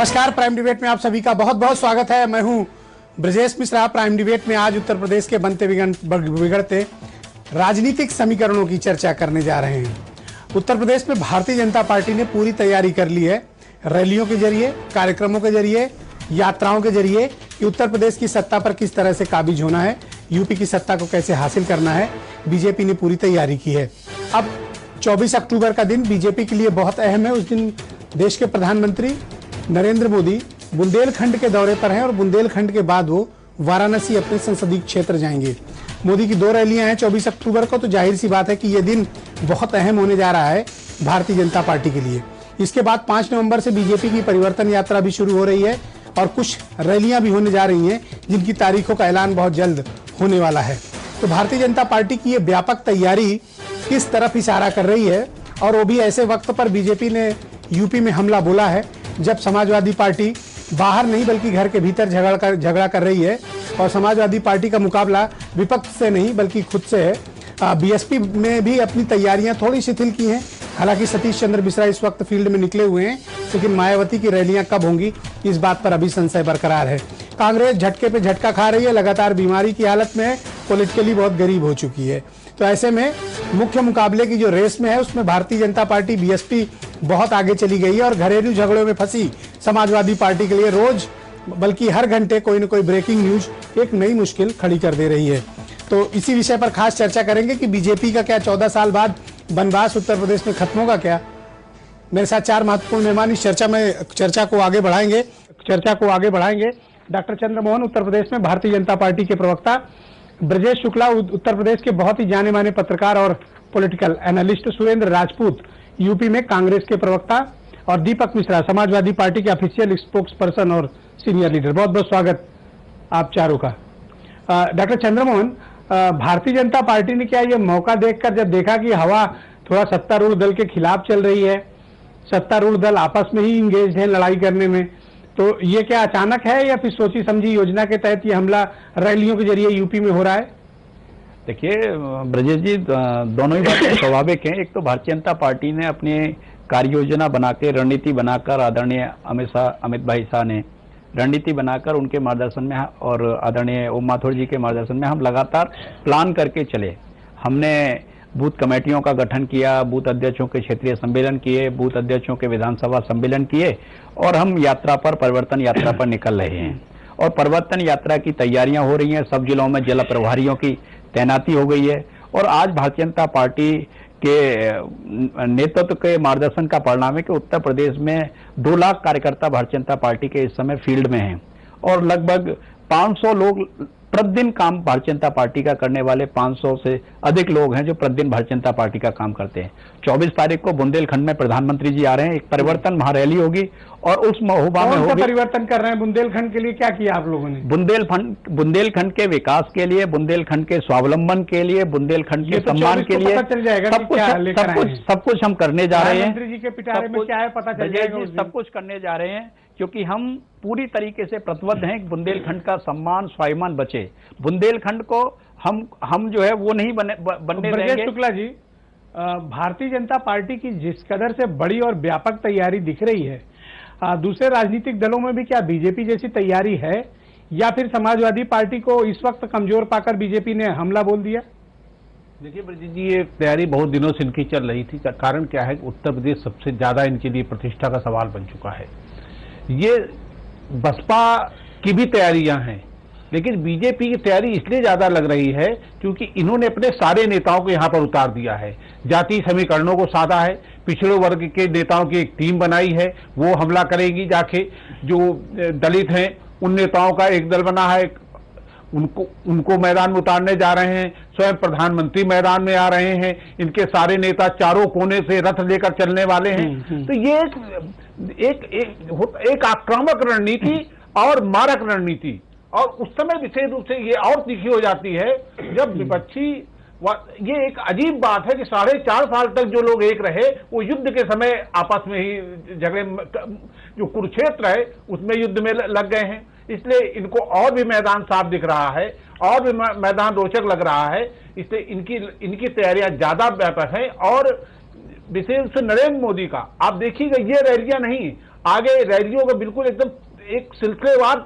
नमस्कार, prime debate में आप सभी का बहुत बहुत स्वागत है। मैं हूं ब्रजेश मिश्रा। प्राइम डिबेट में आज उत्तर प्रदेश के बनते बिगड़ते राजनीतिक समीकरणों की चर्चा करने जा रहे हैं। उत्तर प्रदेश में भारतीय जनता पार्टी ने पूरी तैयारी कर ली है, रैलियों के जरिए, कार्यक्रमों के जरिए, यात्राओं के जरिए कि उत्तर प्रदेश की सत्ता पर किस तरह से काबिज होना है, यूपी की सत्ता को कैसे हासिल करना है। बीजेपी ने पूरी तैयारी की है। अब 24 अक्टूबर का दिन बीजेपी के लिए बहुत अहम है। उस दिन देश के प्रधानमंत्री नरेंद्र मोदी बुंदेलखंड के दौरे पर हैं और बुंदेलखंड के बाद वो वाराणसी अपने संसदीय क्षेत्र जाएंगे। मोदी की 2 रैलियां हैं 24 अक्टूबर को, तो जाहिर सी बात है कि ये दिन बहुत अहम होने जा रहा है भारतीय जनता पार्टी के लिए। इसके बाद 5 नवंबर से बीजेपी की परिवर्तन यात्रा भी शुरू हो रही है और कुछ रैलियां भी होने जा रही हैं जिनकी तारीखों का ऐलान बहुत जल्द होने वाला है। तो भारतीय जनता पार्टी की ये व्यापक तैयारी किस तरफ इशारा कर रही है, और वो भी ऐसे वक्त पर बीजेपी ने यूपी में हमला बोला है जब समाजवादी पार्टी बाहर नहीं बल्कि घर के भीतर झगड़ा कर रही है। और समाजवादी पार्टी का मुकाबला विपक्ष से नहीं बल्कि खुद से है। बीएसपी ने भी अपनी तैयारियां थोड़ी शिथिल की हैं। हालांकि सतीश चंद्र मिश्रा इस वक्त फील्ड में निकले हुए हैं, लेकिन मायावती की रैलियां कब होंगी इस बात पर अभी संशय बरकरार है। कांग्रेस झटके पे झटका खा रही है, लगातार बीमारी की हालत में है, पॉलिटिकली बहुत गरीब हो चुकी है। तो ऐसे में मुख्य मुकाबले की जो रेस में है उसमें भारतीय जनता पार्टी बीएसपी बहुत आगे चली गई है और घरेलू झगड़ों में फंसी समाजवादी पार्टी के लिए रोज बल्कि हर घंटे कोई न कोई ब्रेकिंग न्यूज एक नई मुश्किल खड़ी कर दे रही है। तो इसी विषय पर खास चर्चा करेंगे कि बीजेपी का क्या 14 साल बाद वनवास उत्तर प्रदेश में खत्म होगा क्या। मेरे साथ 4 महत्वपूर्ण मेहमान इस चर्चा को आगे बढ़ाएंगे। डॉक्टर चंद्रमोहन, उत्तर प्रदेश में भारतीय जनता पार्टी के प्रवक्ता। ब्रजेश शुक्ला, उत्तर प्रदेश के बहुत ही जाने माने पत्रकार और political analyst. Surendra Rajput, UP में कांग्रेस के प्रवक्ता। और दीपक मिश्रा, समाजवादी पार्टी के ऑफिशियल स्पोक्स पर्सन और सीनियर लीडर। बहुत बहुत स्वागत आप चारों का। डॉक्टर चंद्रमोहन, भारतीय जनता पार्टी ने क्या ये मौका देखकर जब देखा कि हवा थोड़ा सत्तारूढ़ दल के खिलाफ चल रही है, सत्तारूढ़ दल आपस में ही इंगेज है लड़ाई करने में, तो ये क्या अचानक है या फिर सोची समझी योजना के तहत ये हमला रैलियों के जरिए यूपी में हो रहा है? देखिए ब्रजेश जी, दोनों ही बातें स्वाभाविक हैं। एक तो भारतीय जनता पार्टी ने अपनी कार्य योजना बना के, रणनीति बनाकर, आदरणीय अमित भाई शाह ने रणनीति बनाकर उनके मार्गदर्शन में और आदरणीय ओम माथुर जी के मार्गदर्शन में हम लगातार प्लान करके चले। हमने बूथ कमेटियों का गठन किया, बूथ अध्यक्षों के क्षेत्रीय सम्मेलन किए, बूथ अध्यक्षों के विधानसभा सम्मेलन किए और हम परिवर्तन यात्रा पर निकल रहे हैं। और परिवर्तन यात्रा की तैयारियां हो रही हैं। सब जिलों में जिला प्रभारियों की तैनाती हो गई है और आज भारतीय जनता पार्टी के नेतृत्व के मार्गदर्शन का परिणाम है कि उत्तर प्रदेश में 2 लाख कार्यकर्ता भारतीय जनता पार्टी के इस समय फील्ड में हैं और लगभग 500 लोग प्रतिदिन काम भारतीय जनता पार्टी का करने वाले 500 से अधिक लोग हैं जो प्रतिदिन भारतीय जनता पार्टी का काम करते हैं। 24 तारीख को बुंदेलखंड में प्रधानमंत्री जी आ रहे हैं, एक परिवर्तन महारैली होगी और उस महोबा में होगी। परिवर्तन कर रहे हैं बुंदेलखंड के लिए, क्या किया आप लोगों ने? बुंदेलखंड के विकास के लिए, बुंदेलखंड के स्वावलंबन के लिए, बुंदेलखंड के सम्मान के लिए सब कुछ हम करने जा रहे हैं। मंत्री जी के पिटारे में क्या है पता चल जाएगा। सब कुछ करने जा रहे हैं क्योंकि हम पूरी तरीके से प्रतिबद्ध हैं कि बुंदेलखंड का सम्मान स्वाभिमान बचे। बुंदेलखंड को हम जो है वो नहीं बनने देंगे। शुक्ला जी, भारतीय जनता पार्टी की जिस कदर से बड़ी और व्यापक तैयारी दिख रही है, दूसरे राजनीतिक दलों में भी क्या बीजेपी जैसी तैयारी है या फिर समाजवादी पार्टी को इस वक्त कमजोर पाकर बीजेपी ने हमला बोल दिया? देखिए ब्रजेश जी, ये तैयारी बहुत दिनों से इनकी चल रही थी। कारण क्या है कि उत्तर प्रदेश सबसे ज्यादा इनके लिए प्रतिष्ठा का सवाल बन चुका है। ये बसपा की भी तैयारियां हैं, लेकिन बीजेपी की तैयारी इसलिए ज्यादा लग रही है क्योंकि इन्होंने अपने सारे नेताओं को यहां पर उतार दिया है। जातीय समीकरणों को साधा है, पिछड़े वर्ग के नेताओं की एक टीम बनाई है, वो हमला करेगी जाके। जो दलित हैं उन नेताओं का एक दल बना है, उनको मैदान में उतारने जा रहे हैं। स्वयं प्रधानमंत्री मैदान में आ रहे हैं। इनके सारे नेता चारों कोने से रथ लेकर चलने वाले हैं। तो ये एक आक्रामक रणनीति और मारक रणनीति, और उस समय विशेष रूप से ये और तीखी हो जाती है जब विपक्षी, ये एक अजीब बात है कि 4.5 साल तक जो लोग एक रहे वो युद्ध के समय आपस में ही झगड़े, जो कुरुक्षेत्र है उसमें युद्ध में लग गए हैं। इसलिए इनको और भी मैदान साफ दिख रहा है और भी मैदान रोचक लग रहा है। इसलिए इनकी तैयारियां ज्यादा व्यापक हैं। और विशेष रूप से नरेंद्र मोदी का आप देखिएगा, ये रैलियां नहीं, आगे रैलियों का बिल्कुल एकदम एक सिलसिलेवार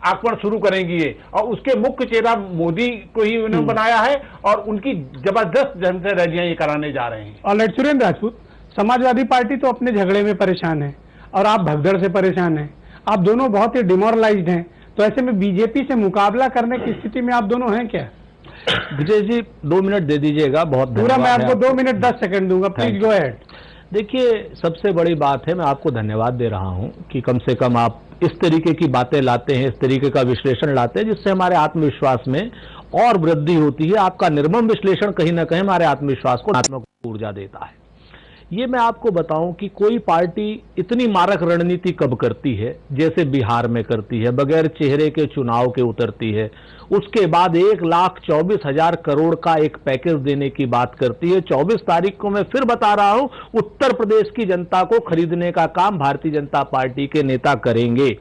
आक्रमण शुरू करेंगी ये, और उसके मुख्य चेहरा मोदी को ही उन्होंने बनाया है और उनकी जबरदस्त ढंग से रैलियां ये कराने जा रहे हैं। और सुरेंद्र राजपूत, समाजवादी पार्टी तो अपने झगड़े में परेशान है और आप भगदड़ से परेशान हैं, आप दोनों बहुत ही डिमोरलाइज्ड हैं, तो ऐसे में बीजेपी से मुकाबला करने की स्थिति में आप दोनों हैं क्या? विजय जी 2 मिनट दे दीजिएगा, बहुत पूरा मैं आपको 2 मिनट 10 सेकंड दूंगा, प्लीज गो अहेड। देखिए, सबसे बड़ी बात है, मैं आपको धन्यवाद दे रहा हूं कि कम से कम आप इस तरीके की बातें लाते हैं, इस तरीके का विश्लेषण लाते हैं, जिससे हमारे आत्मविश्वास में और वृद्धि होती है। आपका निर्मम विश्लेषण कहीं ना कहीं हमारे आत्मविश्वास को आत्मक ऊर्जा देता है। ये मैं आपको बताऊं कि कोई पार्टी इतनी मारक रणनीति कब करती है, जैसे बिहार में करती है, बगैर चेहरे के चुनाव के उतरती है, उसके बाद 1,24,000 करोड़ का एक पैकेज देने की बात करती है। 24 तारीख को मैं फिर बता रहा हूं, उत्तर प्रदेश की जनता को खरीदने का काम भारतीय जनता पार्टी के नेता करेंगे।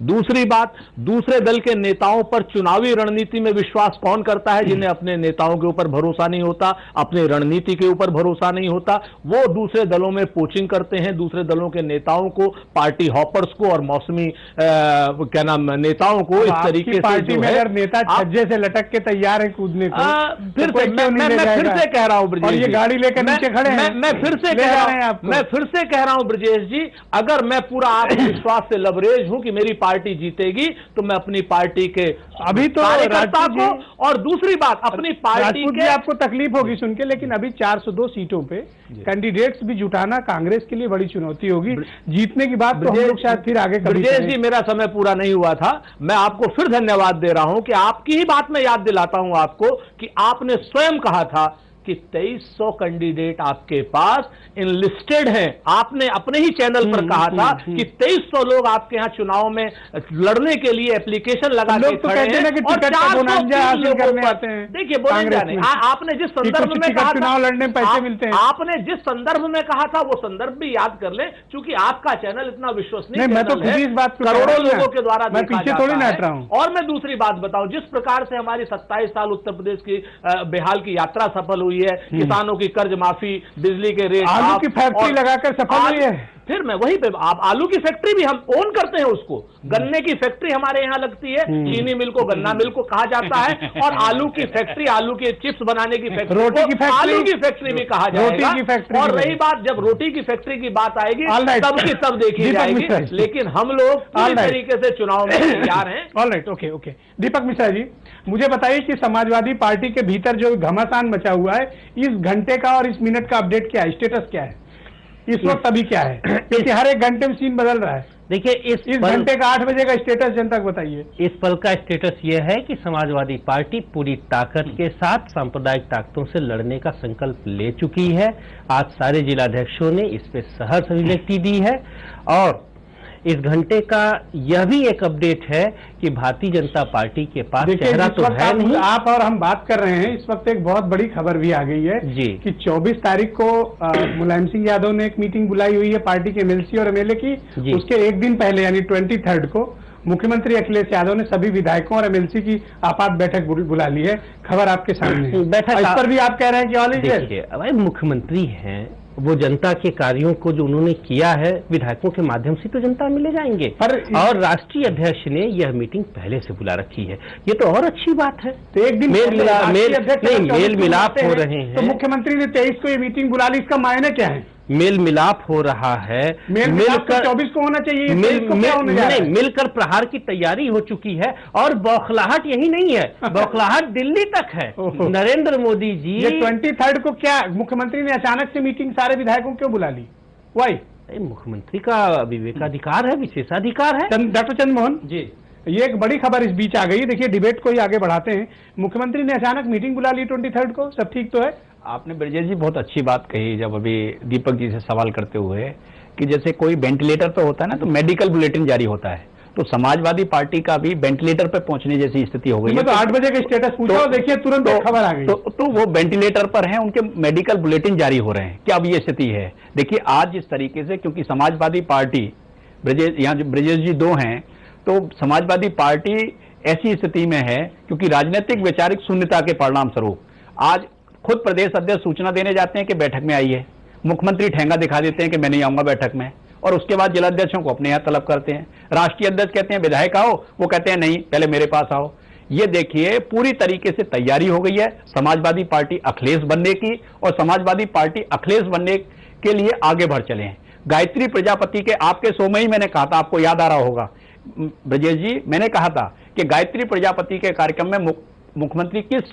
दूसरी बात, दूसरे दल के नेताओं पर चुनावी रणनीति में विश्वास कौन करता है? जिन्हें अपने नेताओं के ऊपर भरोसा नहीं होता, अपने रणनीति के ऊपर भरोसा नहीं होता, वो दूसरे दलों में पोचिंग करते हैं, दूसरे दलों के नेताओं को, पार्टी हॉपर्स को और मौसमी क्या नाम नेताओं को इस तरीके से पार्टी में अगर नेता छज्जे से लटक के तैयार है कूदने को, फिर से मैं फिर से कह रहा हूं ब्रजेश, और ये गाड़ी लेकर नीचे खड़े हैं, मैं फिर से कह रहा हूं ब्रजेश जी, अगर मैं पूरा आत्मविश्वास से लबरेज हूं कि मेरी पार्टी जीतेगी, तो मैं अपनी पार्टी के अभी तो कार्यकर्ता को, और दूसरी बात अपनी पार्टी के, आपको तकलीफ होगी सुन के, लेकिन अभी 402 सीटों पे कैंडिडेट्स भी जुटाना कांग्रेस के लिए बड़ी चुनौती होगी। जीतने की बात तो हम लोग शायद फिर आगे कभी ब्रजेश जी, मेरा समय पूरा नहीं हुआ था, मैं आपको फिर धन्यवाद दे रहा हूं कि आपकी ही बात में याद दिलाता हूं आपको कि आपने स्वयं कहा था कि 2300 कैंडिडेट आपके पास इनलिस्टेड हैं। आपने अपने ही चैनल पर कहा था कि 2300 लोग आपके यहां चुनाव में लड़ने के लिए एप्लीकेशन लगा के खड़े हैं, और 400 करने आते हैं। देखिए, बोले जाने, आपने जिस संदर्भ में कहा चुनाव लड़ने में पैसे मिलते हैं, आपने जिस संदर्भ में कहा था वो संदर्भ भी याद कर ले, क्योंकि आपका चैनल इतना विश्वसनीय मैं तो है, इस बात करोड़ों लोगों के द्वारा मैं पीछे थोड़ी ना हट रहा हूं। और मैं दूसरी बात बताऊं, जिस प्रकार से हमारी 27 साल उत्तर प्रदेश की बेहाल की यात्रा सफल हुई है, किसानों की कर्ज माफी, बिजली के रेट, आलू की फैक्ट्री लगाकर सफल हुई है। फिर मैं वहीं पे, आप आलू की फैक्ट्री भी हम ओन करते हैं उसको, गन्ने की फैक्ट्री हमारे यहाँ लगती है, चीनी मिल को गन्ना मिल को कहा जाता है, और आलू की फैक्ट्री, आलू के चिप्स बनाने की फैक्ट्री, रोटी की फैक्ट्री, आलू की फैक्ट्री भी कहा जाएगा। रोटी की फैक्ट्री। और रही बात, जब रोटी की फैक्ट्री की बात आएगी तब की तब देखी जाएगी, लेकिन हम लोग पूरी तरीके से चुनाव में तैयार हैं। Alright, okay okay. Deepak Mishra ji, मुझे बताइए कि समाजवादी पार्टी के भीतर जो घमासान मचा हुआ है, इस घंटे का और इस मिनट का अपडेट क्या है, स्टेटस क्या है इस वक्त, अभी क्या है? क्योंकि हर एक घंटे में सीन बदल रहा है। देखिए, इस घंटे का 8 बजे का स्टेटस जनता को बताइए। इस पल का स्टेटस यह है कि समाजवादी पार्टी पूरी ताकत के साथ सांप्रदायिक ताकतों से लड़ने का संकल्प ले चुकी है। आज सारे जिलाध्यक्षों ने इस पे सहर्ष अभिव्यक्ति दी है, और इस घंटे का यह भी एक अपडेट है कि भारतीय जनता पार्टी के पास चेहरा तो है नहीं। आप और हम बात कर रहे हैं, इस वक्त एक बहुत बड़ी खबर भी आ गई है जी कि 24 तारीख को मुलायम सिंह यादव ने एक मीटिंग बुलाई हुई है पार्टी के एमएलसी और एमएलए की। उसके एक दिन पहले यानी 23 को मुख्यमंत्री अखिलेश यादव ने सभी विधायकों और एमएलसी की आपात बैठक बुला ली है। खबर आपके सामने बैठक, इस पर भी आप कह रहे हैं कि ऑल इज वेल। मुख्यमंत्री हैं, वो जनता के कार्यों को जो उन्होंने किया है विधायकों के माध्यम से तो जनता मिले जाएंगे, और राष्ट्रीय अध्यक्ष ने यह मीटिंग पहले से बुला रखी है, ये तो और अच्छी बात है। तो एक दिन मेल मिलाप हो रहे हैं, तो मुख्यमंत्री ने 23 को ये मीटिंग बुला ली, इसका मायने क्या है? मेल मिलाप हो रहा है, मिलकर 24 को होना चाहिए, मिलकर प्रहार की तैयारी हो चुकी है, और बौखलाहट यही नहीं है, बौखलाहट दिल्ली तक है। नरेंद्र मोदी जी, ये 23 को क्या मुख्यमंत्री ने अचानक से मीटिंग सारे विधायकों क्यों बुला ली? वाई? मुख्यमंत्री का विवेकाधिकार है, विशेषाधिकार है। डॉक्टर चंद्रमोहन जी, ये एक बड़ी खबर इस बीच आ गई। देखिए, डिबेट को ही आगे बढ़ाते हैं। मुख्यमंत्री ने अचानक मीटिंग बुला ली 23 को, सब ठीक तो है? आपने ब्रजेश जी बहुत अच्छी बात कही, जब अभी दीपक जी से सवाल करते हुए, कि जैसे कोई वेंटिलेटर तो होता है ना, तो मेडिकल बुलेटिन जारी होता है, तो समाजवादी पार्टी का भी वेंटिलेटर पे पहुंचने जैसी स्थिति हो गई है। तो 8 बजे का स्टेटस पूछा, देखिए तुरंत खबर आ गई। तो वो वेंटिलेटर पर हैं, उनके मेडिकल बुलेटिन जारी हो रहे हैं, क्या अब ये स्थिति है? देखिए, आज जिस तरीके से, क्योंकि समाजवादी पार्टी, यहाँ जो ब्रजेश जी 2 हैं, तो समाजवादी पार्टी ऐसी स्थिति में है क्योंकि राजनीतिक वैचारिक शून्यता के परिणाम स्वरूप आज खुद प्रदेश अध्यक्ष सूचना देने जाते हैं कि बैठक में आइए, मुख्यमंत्री ठेंगा दिखा देते हैं कि मैं नहीं आऊंगा बैठक में, और उसके बाद जिलाध्यक्षों को अपने यहाँ तलब करते हैं। राष्ट्रीय अध्यक्ष कहते हैं विधायक आओ, वो कहते हैं नहीं पहले मेरे पास आओ। ये देखिए पूरी तरीके से तैयारी हो गई है समाजवादी पार्टी अखिलेश बनने की, और समाजवादी पार्टी अखिलेश बनने के लिए आगे बढ़ चले हैं। गायत्री प्रजापति के आपके शो में ही मैंने कहा था, आपको याद आ रहा होगा ब्रजेश जी, मैंने कहा था कि गायत्री प्रजापति के कार्यक्रम में मुख्यमंत्री किस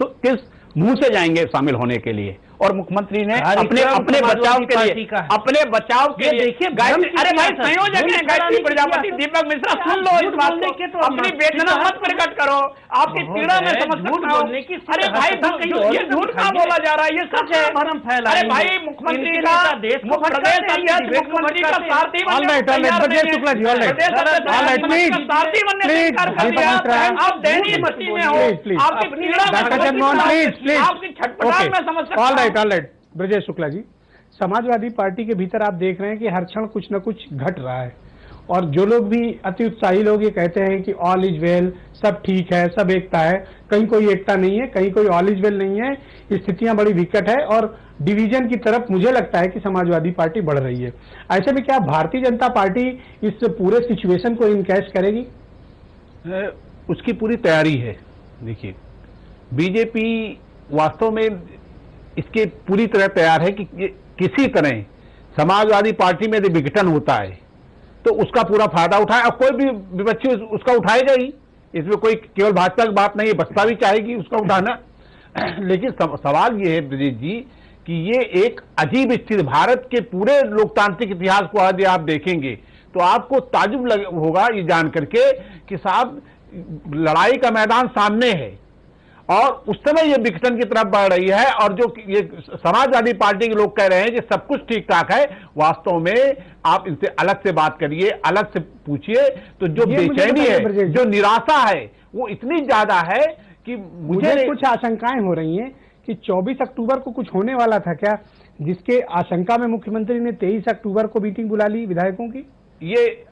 मुंह से जाएंगे शामिल होने के लिए, और मुख्यमंत्री ने अपने बचाव के लिए देखिए अरे भाई संयोजक है गायत्री प्रजापति दीपक मिश्रा, सुन लो इस बात को, अपनी वेदना मत प्रकट करो, आपकी पीड़ा में समझ सकता हूं। अरे भाई ये झूठ का बोला जा रहा है, ये सच है। अरे भाई मुख्यमंत्री का प्रदेश अध्यक्ष मुख्यमंत्री का सारथी आप दयनीय स्थिति में हो, आपकी पीड़ा आपकी छटपटाहट में समझ सकता हूं। All right Brajesh Shukla ji, Samajwadi party के भीतर आप देख रहे हैं कि हर क्षण कुछ न कुछ घट रहा है, और जो लोग भी अति उत्साही लोग ये कहते हैं कि ऑल इज वेल, सब ठीक है, सब एकता है, कहीं कोई एकता नहीं है, कहीं कोई ऑल इज वेल नहीं है। स्थितियां बड़ी विकट है और डिवीजन की तरफ मुझे लगता है कि समाजवादी पार्टी बढ़ रही है। ऐसे में क्या भारतीय जनता पार्टी इस पूरे सिचुएशन को इनकैश करेगी? उसकी पूरी तैयारी है। देखिए बीजेपी वास्तव में इसके पूरी तरह तैयार है कि किसी तरह समाजवादी पार्टी में यदि विघटन होता है तो उसका पूरा फायदा उठाए, और कोई भी विपक्षी उसका उठाएगा ही, इसमें कोई केवल भाजपा की बात नहीं है, बसपा भी चाहेगी उसका उठाना। लेकिन सवाल ये है ब्रजेश जी कि ये एक अजीब स्थिति, भारत के पूरे लोकतांत्रिक इतिहास को यदि आप देखेंगे तो आपको ताजुब होगा ये जान करके कि साहब लड़ाई का मैदान सामने है और उस समय ये विघटन की तरफ बढ़ रही है। और जो ये समाजवादी पार्टी के लोग कह रहे हैं कि सब कुछ ठीक ठाक है, वास्तव में आप इनसे अलग से बात करिए, अलग से पूछिए, तो जो बेचैनी है, जो निराशा है, वो इतनी ज्यादा है कि मुझे कुछ आशंकाएं हो रही हैं कि 24 अक्टूबर को कुछ होने वाला था क्या, जिसके आशंका में मुख्यमंत्री ने 23 अक्टूबर को मीटिंग बुला ली विधायकों की। ये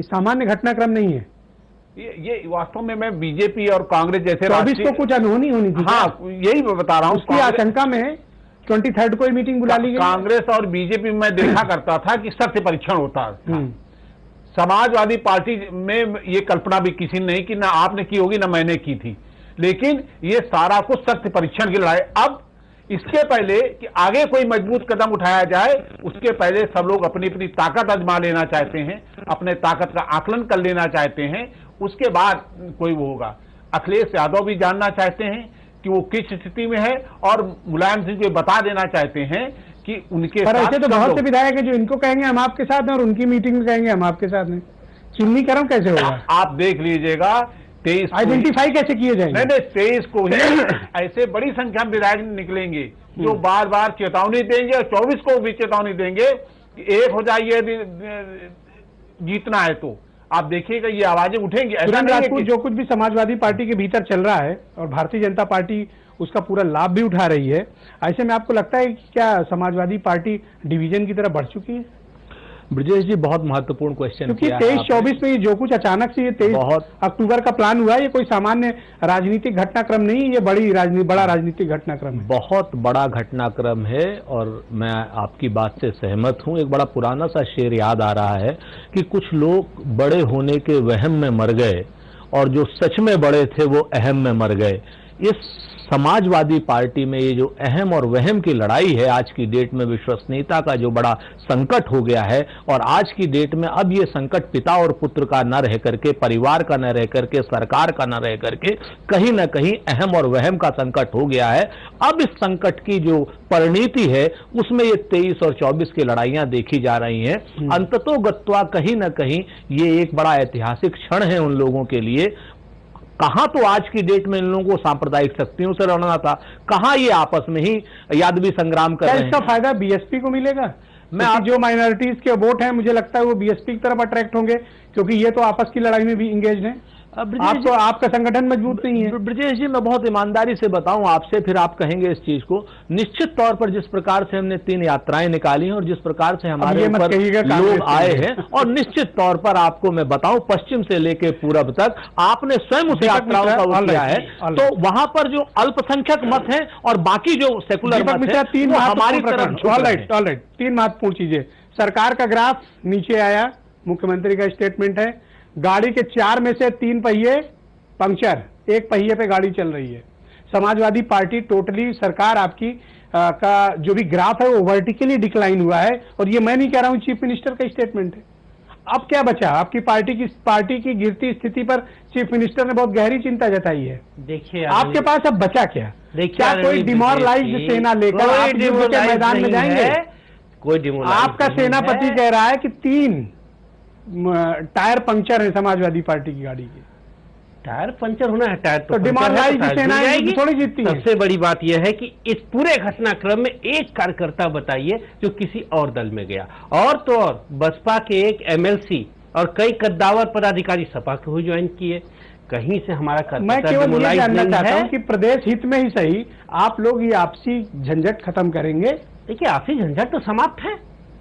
सामान्य घटनाक्रम नहीं है। ये वास्तव में मैं बीजेपी और कांग्रेस जैसे 24 को कुछ अनहोनी होनी थी। हाँ, यही बता रहा हूँ, उसकी आशंका में 23 को मीटिंग बुला ली गई। कांग्रेस और बीजेपी में देखा करता था कि सत्य परीक्षण होता था। समाजवादी पार्टी में ये कल्पना भी किसी ने नहीं कि ना आपने की होगी ना मैंने की थी, लेकिन ये सारा कुछ सत्य परीक्षण की लड़ाई। अब इसके पहले कि आगे कोई मजबूत कदम उठाया जाए, उसके पहले सब लोग अपनी अपनी ताकत आजमा लेना चाहते हैं, अपने ताकत का आकलन कर लेना चाहते हैं, उसके बाद कोई वो होगा। अखिलेश यादव भी जानना चाहते हैं कि वो किस स्थिति में है, और मुलायम सिंह को बता देना चाहते हैं कि उनके पर ऐसे तो बहुत से विधायक हैं जो इनको कहेंगे हम आपके साथ हैं और उनकी मीटिंग में कहेंगे हम आपके साथ हैं। चिन्हीकरण कैसे होगा? आप देख लीजिएगा 23 आइडेंटिफाई कैसे किए जाएंगे? नहीं, 23 को ही ऐसे बड़ी संख्या में विधायक निकलेंगे जो बार बार चेतावनी देंगे, और 24 को भी चेतावनी देंगे कि एक हो जाइए जीतना है। तो आप देखिएगा ये आवाजें उठेंगी। ऐसा नहीं है कि जो कुछ भी समाजवादी पार्टी के भीतर चल रहा है और भारतीय जनता पार्टी उसका पूरा लाभ भी उठा रही है, ऐसे में आपको लगता है कि क्या समाजवादी पार्टी डिवीजन की तरफ बढ़ चुकी है? ब्रजेश जी बहुत महत्वपूर्ण क्वेश्चन, क्योंकि 23-24 में जो कुछ अचानक से ये 23 अक्टूबर का प्लान हुआ है, ये कोई सामान्य राजनीतिक घटनाक्रम नहीं, ये बड़ा राजनीतिक घटनाक्रम है, बहुत बड़ा घटनाक्रम है। और मैं आपकी बात से सहमत हूं। एक बड़ा पुराना सा शेर याद आ रहा है कि कुछ लोग बड़े होने के वहम में मर गए और जो सच में बड़े थे वो अहम में मर गए। इस समाजवादी पार्टी में ये जो अहम और वहम की लड़ाई है, आज की डेट में विश्वसनीयता का जो बड़ा संकट हो गया है, और आज की डेट में अब ये संकट पिता और पुत्र का न रह करके, परिवार का न रह करके, सरकार का न रह करके, कहीं न कहीं अहम और वहम का संकट हो गया है। अब इस संकट की जो परिणति है उसमें ये 23 और 24 की लड़ाइयां देखी जा रही हैं। अंततोगत्वा कहीं न कहीं ये एक बड़ा ऐतिहासिक क्षण है उन लोगों के लिए। कहां तो आज की डेट में इन लोगों को सांप्रदायिक शक्तियों से लड़ना था, कहां ये आपस में ही यादवी संग्राम कर रहे हैं। इसका फायदा बीएसपी को मिलेगा? जो माइनॉरिटीज के वोट हैं, मुझे लगता है वो बीएसपी की तरफ अट्रैक्ट होंगे, क्योंकि ये तो आपस की लड़ाई में भी इंगेज हैं। आपका संगठन मजबूत नहीं है। ब्रजेश जी मैं बहुत ईमानदारी से बताऊं आपसे, फिर आप कहेंगे इस चीज को। निश्चित तौर पर जिस प्रकार से हमने 3 यात्राएं निकाली हैं और जिस प्रकार से हमारे ऊपर लोग आए हैं, और निश्चित तौर पर आपको मैं बताऊं पश्चिम से लेकर पूरब तक आपने स्वयं उस यात्राओं का वो किया है, तो वहां पर जो अल्पसंख्यक मत है और बाकी जो सेकुलर मत है, 3 हमारी तरफ। ऑलराइट 3 महत्वपूर्ण चीजें सरकार का ग्राफ नीचे आया, मुख्यमंत्री का स्टेटमेंट है, गाड़ी के 4 में से 3 पहिए पंक्चर, 1 पहिए पे गाड़ी चल रही है। समाजवादी पार्टी टोटली, सरकार आपकी का जो भी ग्राफ है वो वर्टिकली डिक्लाइन हुआ है, और ये मैं नहीं कह रहा हूं, चीफ मिनिस्टर का स्टेटमेंट है। अब क्या बचा आपकी पार्टी की गिरती स्थिति पर चीफ मिनिस्टर ने बहुत गहरी चिंता जताई है। देखिए आपके पास अब बचा क्या? क्या कोई डिमोरलाइज्ड सेना लेकर आप युद्ध के मैदान में जाएंगे? कोई डिमोरलाइज्ड आपका सेनापति कह रहा है कि 3 टायर पंक्चर है समाजवादी पार्टी की गाड़ी के। टायर पंचर होना है, टायर तो डिमोरलाइज्ड सेनाएं थोड़ी जीतती हैं। सबसे बड़ी बात यह है कि इस पूरे घटनाक्रम में एक कार्यकर्ता बताइए जो किसी और दल में गया, और तो और बसपा के एक एमएलसी और कई कद्दावर पदाधिकारी सपा के हुए ज्वाइन किए। कहीं से हमारा मैं केवल ये जानना चाहता हूं कि प्रदेश हित में ही सही आप लोग ये आपसी झंझट खत्म करेंगे। देखिए आपसी झंझट तो समाप्त है।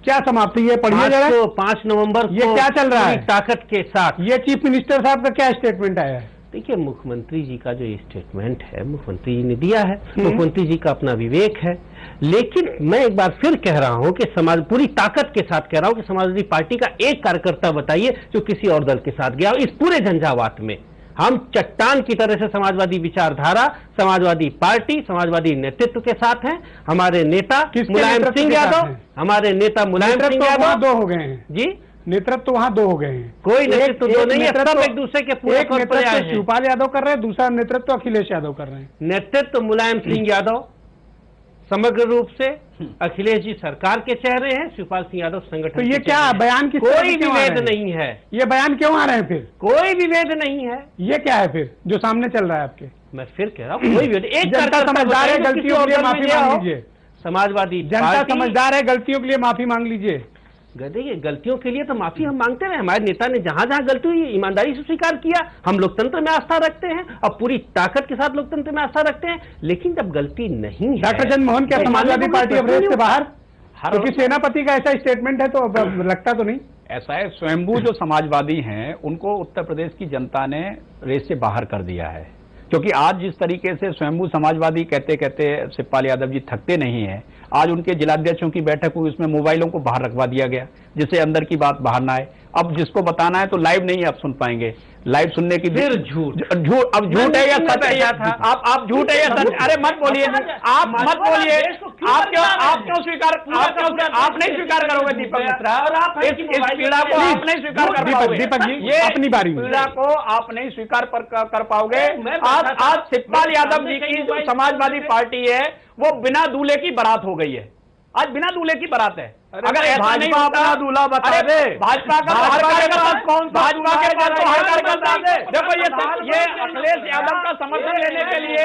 क्या समाप्ति है? पढ़िए जरा। 5 नवंबर ये क्या चल रहा है ताकत के साथ? ये चीफ मिनिस्टर साहब का क्या स्टेटमेंट आया है? देखिए मुख्यमंत्री जी का जो स्टेटमेंट है मुख्यमंत्री जी ने दिया है, मुख्यमंत्री जी का अपना विवेक है, लेकिन मैं एक बार फिर कह रहा हूं कि पूरी ताकत के साथ कह रहा हूं कि समाजवादी पार्टी का एक कार्यकर्ता बताइए जो किसी और दल के साथ गया। इस पूरे झंझावात में हम चट्टान की तरह से समाजवादी विचारधारा, समाजवादी पार्टी, समाजवादी नेतृत्व के साथ हैं। हमारे नेता मुलायम सिंह यादव, हमारे नेता मुलायम सिंह यादव 2 हो गए हैं जी। नेतृत्व तो वहां 2 हो गए हैं। कोई नेतृत्व 2 नहीं है, सब एक दूसरे के पूरे एक नेतृत्व शिवपाल यादव कर रहे हैं, दूसरा नेतृत्व अखिलेश यादव कर रहे हैं। नेतृत्व मुलायम सिंह यादव समग्र रूप से, अखिलेश जी सरकार के चेहरे हैं, शिवपाल सिंह यादव संगठन। तो ये क्या बयान की कोई विभेद नहीं है? ये बयान क्यों आ रहे हैं फिर? कोई विभेद नहीं है। ये क्या है फिर जो सामने चल रहा है आपके? मैं फिर कह रहा हूँ कोई विभेद। एक जनता समझदार है, गलतियों के लिए माफी मांग लीजिए। समाजवादी जनता समझदार है, गलतियों के लिए माफी मांग लीजिए। देखिए गलतियों के लिए तो माफी हम मांगते रहे, हमारे नेता ने जहां जहां गलती हुई ईमानदारी से स्वीकार किया। हम लोकतंत्र में आस्था रखते हैं और पूरी ताकत के साथ लोकतंत्र में आस्था रखते हैं, लेकिन जब गलती नहीं है। डॉक्टर चंद्रमोहन, क्या समाजवादी पार्टी अब रेस से बाहर? क्योंकि सेनापति का ऐसा स्टेटमेंट है तो अब लगता तो नहीं ऐसा है। स्वयंभू जो समाजवादी हैं उनको उत्तर प्रदेश की जनता ने रेस से बाहर कर दिया है, क्योंकि आज जिस तरीके से स्वयंभू समाजवादी कहते कहते शिवपाल यादव जी थकते नहीं हैं। आज उनके जिलाध्यक्षों की बैठक हुई, उसमें मोबाइलों को बाहर रखवा दिया गया जिससे अंदर की बात बाहर ना आए। अब जिसको बताना है तो लाइव नहीं आप सुन पाएंगे, लाइव सुनने की फिर झूठ। अब झूठ है या सच है? आप झूठ है या सच? अरे मत बोलिए, आप मत बोलिए। आप क्यों स्वीकार, आप नहीं स्वीकार करोगे दीपक मिश्रा? इस पीड़ा को आप नहीं स्वीकार कर पाओगे। दीपक जी, ये अपनी बारी में पीड़ा को आप नहीं स्वीकार कर पाओगे। आज शिवपाल यादव जी की जो समाजवादी पार्टी है वो बिना दूल्हे की बारात हो गई है। आज बिना दूल्हे की बारात है। अगर ऐसा नहीं होता, दूल्हा बता दे। भाजपा का हर कार्यकर्ता कौन? भाजपा के पास तो हर कार्यकर्ता है। देखो ये अखिलेश यादव का समर्थन लेने के लिए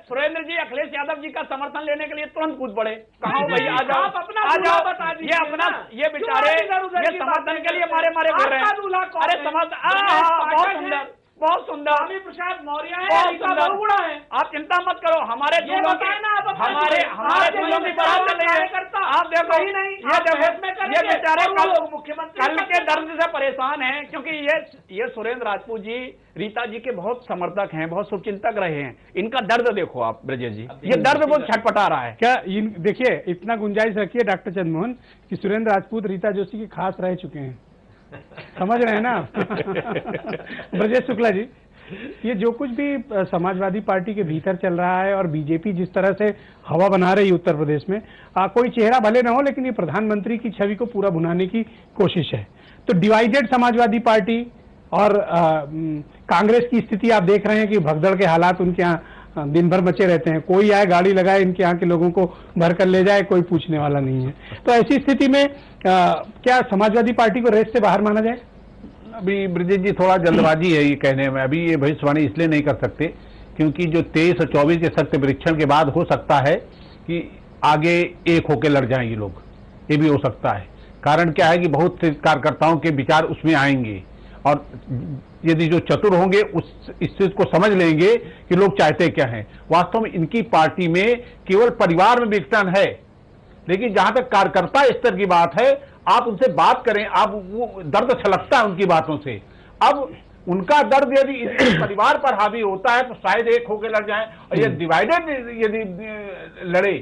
सुरेंद्र जी अखिलेश यादव जी का समर्थन लेने के लिए तुरंत कूद पड़े। कहाँ हो भाई, आ जाओ, आ जाओ। ये अपना ये बेचारे ये समर्थन के लिए मारे फिर रहे हैं। अरे समर्थन बहुत सुंदर स्वामी प्रसाद मौर्य है। आप चिंता मत करो, हमारे दूल्हों की हमारे दूल्हों की बात नहीं है। आप देखो ये बेचारे कल के दर्द से परेशान हैं, क्योंकि ये सुरेंद्र राजपूत जी रीता जी के बहुत समर्थक हैं, बहुत शुभचिंतक रहे हैं। इनका दर्द देखो आप ब्रजेश जी, ये दर्द बहुत छटपटा रहा है। क्या देखिए, इतना गुंजाइश रखिए डॉक्टर चंद्रमोहन कि सुरेंद्र राजपूत रीता जोशी की खास रह चुके हैं, समझ रहे हैं ना? ब्रजेश शुक्ला जी, ये जो कुछ भी समाजवादी पार्टी के भीतर चल रहा है और बीजेपी जिस तरह से हवा बना रही है उत्तर प्रदेश में, कोई चेहरा भले ना हो लेकिन ये प्रधानमंत्री की छवि को पूरा भुनाने की कोशिश है। तो डिवाइडेड समाजवादी पार्टी और कांग्रेस की स्थिति आप देख रहे हैं कि भगदड़ के हालात उनके यहाँ दिन भर मचे रहते हैं। कोई आए गाड़ी लगाए इनके यहाँ के लोगों को भर कर ले जाए, कोई पूछने वाला नहीं है। तो ऐसी स्थिति में क्या समाजवादी पार्टी को रेस से बाहर माना जाए? अभी ब्रजेश जी थोड़ा जल्दबाजी है ये कहने में। अभी ये भविष्यवाणी इसलिए नहीं कर सकते क्योंकि जो 23 और 24 के सख्त परीक्षण के बाद हो सकता है कि आगे एक होकर लड़ जाएं ये लोग, ये भी हो सकता है। कारण क्या है कि बहुत से कार्यकर्ताओं के विचार उसमें आएंगे और यदि जो चतुर होंगे उस इस चीज को समझ लेंगे कि लोग चाहते क्या हैं। वास्तव में इनकी पार्टी में केवल परिवार में विघटन है, लेकिन जहां तक कार्यकर्ता स्तर की बात है, आप उनसे बात करें, आप वो दर्द छलकता है उनकी बातों से। अब उनका दर्द यदि इस परिवार पर हावी होता है तो शायद एक होकर लड़ जाए, और ये डिवाइडेड यदि लड़े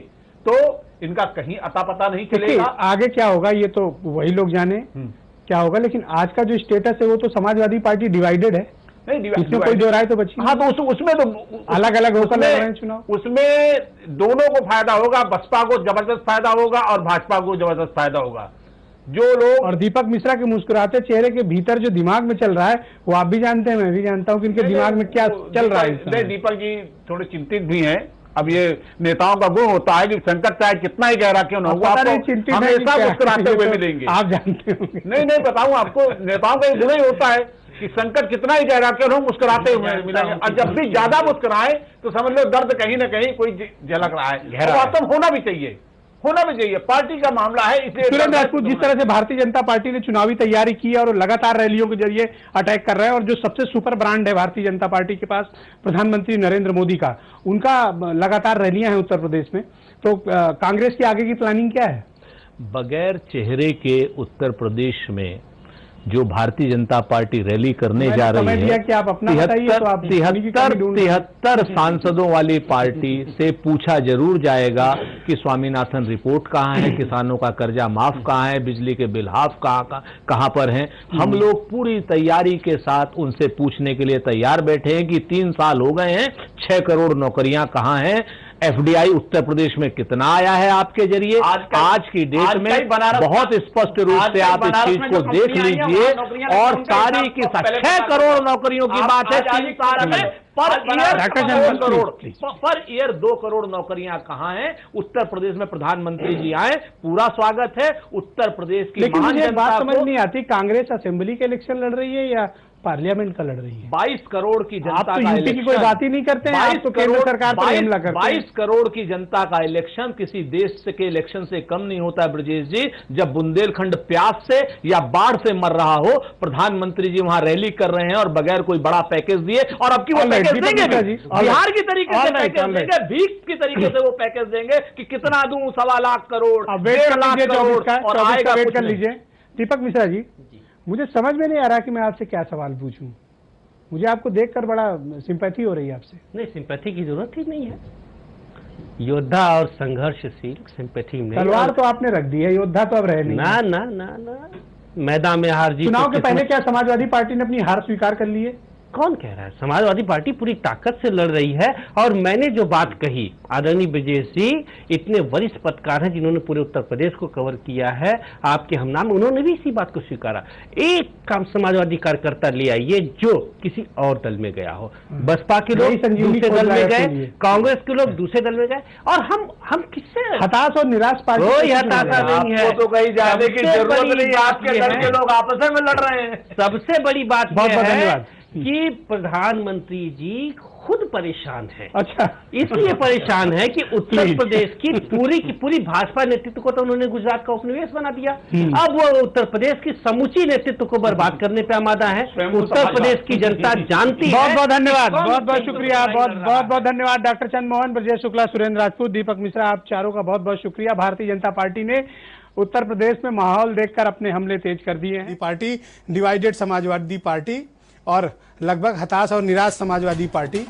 तो इनका कहीं अता पता नहीं देखिए, चलेगा। आगे क्या होगा ये तो वही लोग जाने क्या होगा, लेकिन आज का जो स्टेटस है वो तो समाजवादी पार्टी डिवाइडेड है, नहीं, इसमें कोई दो राय तो बची हाँ, तो उसमें तो अलग अलग होकर लड़ रहे हैं उसमें चुनाव। उसमें दोनों को फायदा होगा, बसपा को जबरदस्त फायदा होगा और भाजपा को जबरदस्त फायदा होगा। जो लोग और दीपक मिश्रा के मुस्कुराते चेहरे के भीतर जो दिमाग में चल रहा है वो आप भी जानते हैं, मैं भी जानता हूं कि इनके दिमाग में क्या चल रहा है इस समय। दीपक जी थोड़े चिंतित भी हैं। अब ये नेताओं का गुण होता है कि संकट चाहे कितना ही गहरा क्यों ना हो, आपको हमेशा मुस्कुराते हुए मिलेंगे। आप जानते होंगे। नहीं बताऊं आपको, नेताओं का गुण ही होता है कि संकट कितना ही गहरा क्यों ना हो, मुस्कुराते हुए मिलेंगे। और जब भी ज्यादा मुस्कुराए तो समझ लो दर्द कहीं ना कहीं कोई झलक रहा है। वास्तव होना भी चाहिए, पार्टी का मामला है। इसलिए सुरेंद्र राजपूत, जिस तरह से भारतीय जनता पार्टी ने चुनावी तैयारी की और लगातार रैलियों के जरिए अटैक कर रहे हैं, और जो सबसे सुपर ब्रांड है भारतीय जनता पार्टी के पास प्रधानमंत्री नरेंद्र मोदी का, उनका लगातार रैलियां हैं उत्तर प्रदेश में, तो कांग्रेस की आगे की प्लानिंग क्या है? बगैर चेहरे के उत्तर प्रदेश में जो भारतीय जनता पार्टी रैली करने जा रही है, कि आप अपना बताइए, तो आप 73 सांसदों वाली पार्टी से पूछा जरूर जाएगा कि स्वामीनाथन रिपोर्ट कहाँ है, किसानों का कर्जा माफ कहाँ है, बिजली के बिल हाफ कहाँ पर हैं। हम लोग पूरी तैयारी के साथ उनसे पूछने के लिए तैयार बैठे हैं कि 3 साल हो गए हैं, 6 करोड़ नौकरियां कहाँ हैं, एफडीआई उत्तर प्रदेश में कितना आया है आपके जरिए। आज की डेट में बहुत स्पष्ट रूप से आप इस चीज को देख लीजिए, और सारी की 6 करोड़ नौकरियों की बात है 3 साल में। पर ईयर 2 करोड़ नौकरियां कहां हैं? उत्तर प्रदेश में प्रधानमंत्री जी आए, पूरा स्वागत है। उत्तर प्रदेश की लेकिन मुझे बात समझ नहीं आती, कांग्रेस असेंबली के इलेक्शन लड़ रही है या पार्लियामेंट का लड़ रही है? 22 करोड़ की जनता तो का यूपी की कोई बात ही नहीं करते हैं, आप तो केंद्र सरकार पर हमला करते हैं। 22 करोड़ की जनता का इलेक्शन किसी देश के इलेक्शन से कम नहीं होता है ब्रजेश जी। जब बुंदेलखंड प्यास से या बाढ़ से मर रहा हो, प्रधानमंत्री जी वहां रैली कर रहे हैं और बगैर कोई बड़ा पैकेज दिए, और अब की वो पैकेज देंगे, बिहार की तरीके से पैकेज देंगे, भीख की तरीके से वो पैकेज देंगे कि कितना दूं, 1.25 लाख करोड़, 1.5 लाख करोड़, और आएगा वेट कर लीजिए। दीपक मिश्रा जी, मुझे समझ में नहीं आ रहा कि मैं आपसे क्या सवाल पूछूं। मुझे आपको देखकर बड़ा सिंपैथी हो रही है आपसे। नहीं, सिंपैथी की जरूरत ही नहीं है। योद्धा और संघर्षशील, सिंपैथी में तलवार तो आपने रख दी है, योद्धा तो अब रहे नहीं। ना ना ना ना, मैदान में हार जीत। चुनाव के पहले क्या समाजवादी पार्टी ने अपनी हार स्वीकार कर ली है? कौन कह रहा है? समाजवादी पार्टी पूरी ताकत से लड़ रही है। और मैंने जो बात कही, आदरणीय ब्रजेश जी इतने वरिष्ठ पत्रकार हैं जिन्होंने पूरे उत्तर प्रदेश को कवर किया है आपके हम नाम, उन्होंने भी इसी बात को स्वीकारा। एक काम समाजवादी कार्यकर्ता ले आइए जो किसी और दल में गया हो, बसपा के लोग दूसरे दल में गए, कांग्रेस के लोग दूसरे दल में गए, और हम किससे हताश और निराश पार्टी? कोई हताशा नहीं है, तो कहीं जाने की जरूरत नहीं, आपके दल के लोग आपस में लड़ रहे हैं। सबसे बड़ी बात बहुत बहुत है धन्यवाद कि प्रधानमंत्री जी खुद परेशान है। अच्छा, इसलिए परेशान है कि उत्तर प्रदेश की पूरी भाजपा नेतृत्व को तो उन्होंने गुजरात का उपनिवेश बना दिया। अब वो उत्तर प्रदेश की समूची नेतृत्व को बर्बाद करने पे आमादा है। उत्तर प्रदेश की जनता जानती है। बहुत बहुत धन्यवाद, बहुत बहुत शुक्रिया, बहुत बहुत धन्यवाद डॉक्टर चंद्रमोहन, ब्रजेश शुक्ला, सुरेंद्र राजपूत, दीपक मिश्रा, आप चारों का बहुत बहुत शुक्रिया। भारतीय जनता पार्टी ने उत्तर प्रदेश में माहौल देखकर अपने हमले तेज कर दिए हैं। पार्टी डिवाइडेड समाजवादी पार्टी और लगभग हताश और निराश समाजवादी पार्टी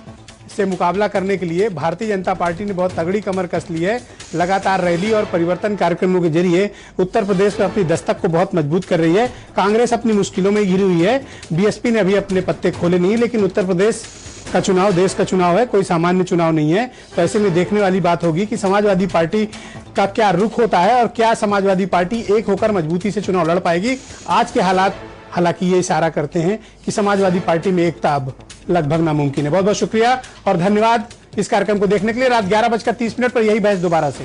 से मुकाबला करने के लिए भारतीय जनता पार्टी ने बहुत तगड़ी कमर कस ली है। लगातार रैली और परिवर्तन कार्यक्रमों के जरिए उत्तर प्रदेश में अपनी दस्तक को बहुत मजबूत कर रही है। कांग्रेस अपनी मुश्किलों में घिरी हुई है, बीएसपी ने अभी अपने पत्ते खोले नहीं, लेकिन उत्तर प्रदेश का चुनाव देश का चुनाव है, कोई सामान्य चुनाव नहीं है। तो ऐसे में देखने वाली बात होगी कि समाजवादी पार्टी का क्या रुख होता है और क्या समाजवादी पार्टी एक होकर मजबूती से चुनाव लड़ पाएगी। आज के हालात हालांकि ये इशारा करते हैं कि समाजवादी पार्टी में एकता अब लगभग नामुमकिन है। बहुत बहुत शुक्रिया और धन्यवाद इस कार्यक्रम को देखने के लिए। रात 11:30 पर यही बहस दोबारा से।